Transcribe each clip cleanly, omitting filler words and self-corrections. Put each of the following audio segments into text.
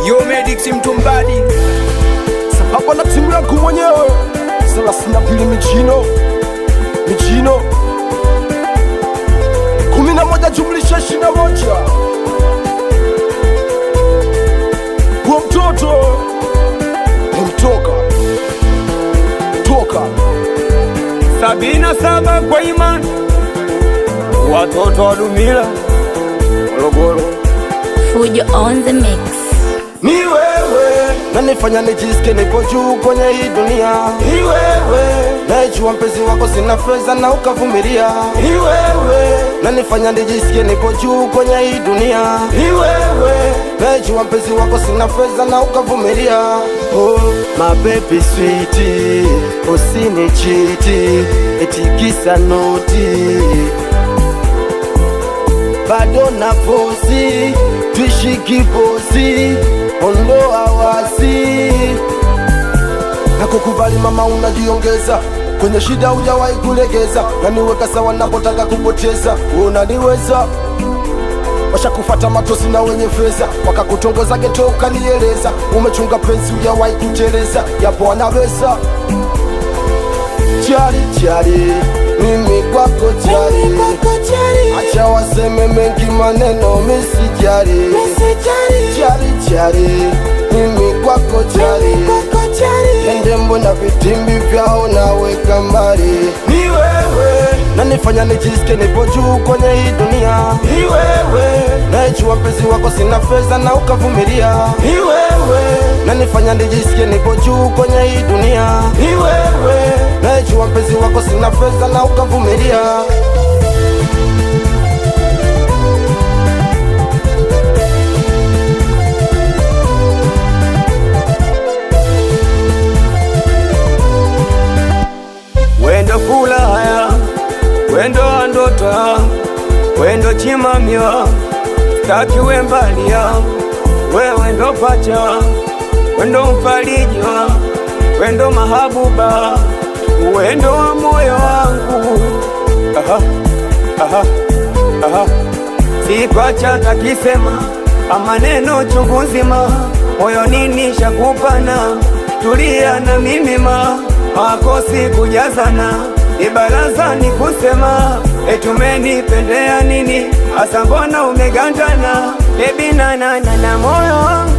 Yo Medics Mtumbadi hapa na timu yangu mwenyewe 32 Michino 11 jumlisha 21 kwa mtoto toka 77 kwa imani watoto wa Dumila Morogoro. Fujo on the mix. Ni wewe nanifanya nijisikie nipo juu kwenye hii dunia. Ni wewe najua mpenzi wako sina fedha na ukavumilia. Ni wewe nanifanya nijisikie nipo juu kwenye hii dunia. Ni wewe najua mpenzi wako sina fedha na ukavumilia. Oh my baby sweetie, usinichiti eti kisa noti, bado na posi tuishi kibosi, ondoa wasi na kukubali mama, unajiongeza kwenye shida, hujawahi kulegeza, na niweka sawa napotaka kupoteza. Unaniweza washakufata matosi na wenye feza, wakakutongoza geto ukanieleza, umechunga penzi hujawahi kuteleza, yapo anaweza chari mimi kwako chari, acha waseme mengi maneno misijari, chari mimi kwako chari, ende mbona vitimbi vyao naweka mbali. Ni wewe nanifanya nijisikie nipo juu kwenye hii dunia. Ni wewe najua mpenzi wako sina fedha na ukavumilia. Ni wewe nanifanya nijisikie nipo juu kwenye hii dunia. Ni wewe najua mpenzi wako sina fedha na ukavumilia. Wendo kulaya, wendo andota, wendo chimamia, staki wembalia, wewe ndo pacha, wendo mfalijwa, wendo mahabuba, wendo wa moyo wangu. Sikwacha takisema amaneno chungu nzima, moyo nini shakupana, tulia na mimima, hakosi kujazana, ibarazani kusema etumenipendea nini, asa mbona umegandana, baby na moyo wangu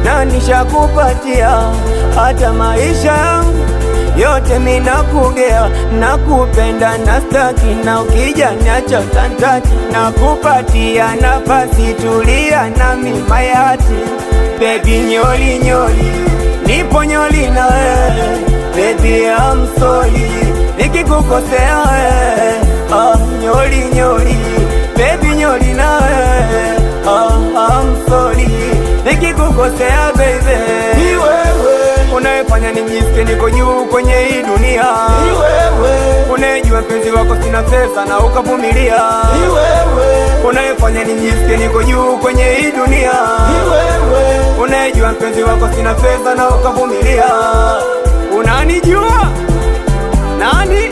na nishakupatia, hata maisha yangu yote mina kugea, nakupenda na staki, na ukija niacha tantati, nakupatia nafasi, tulia na mimayati, baby nyoli nipo nyoli na wewe, baby I'm sorry nikikukosea wewe, nyoli baby nyoli na wewe, I'm sorry nikikukosea baby. Ni wewe unayefanya nijisikie niko juu kwenye hii dunia. Ni wewe unayejua mpenzi wako sina fedha na ukavumilia. Ni wewe unayefanya nijisikie niko juu kwenye hii dunia. Ni wewe unayejua mpenzi wako sina fedha na ukavumilia. Unanijua nani?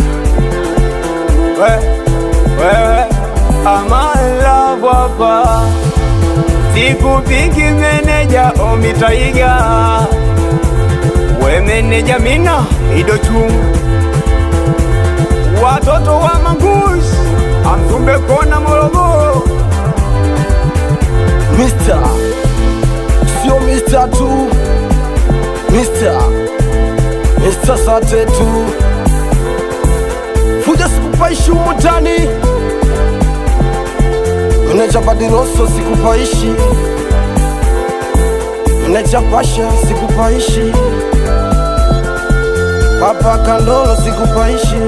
Wewe ama love hapa, sikupingi meneja Omitaiga, we meneja mina idochu, watoto wa Mangush Amsumbe kona Morogoro. Mister sio Mister tu, Mister sate tu, fuja sikupaishi umutani, meneja Badiroso sikupaishi, meneja Pasha sikupaishi, Papa Kandolo sikupaishi.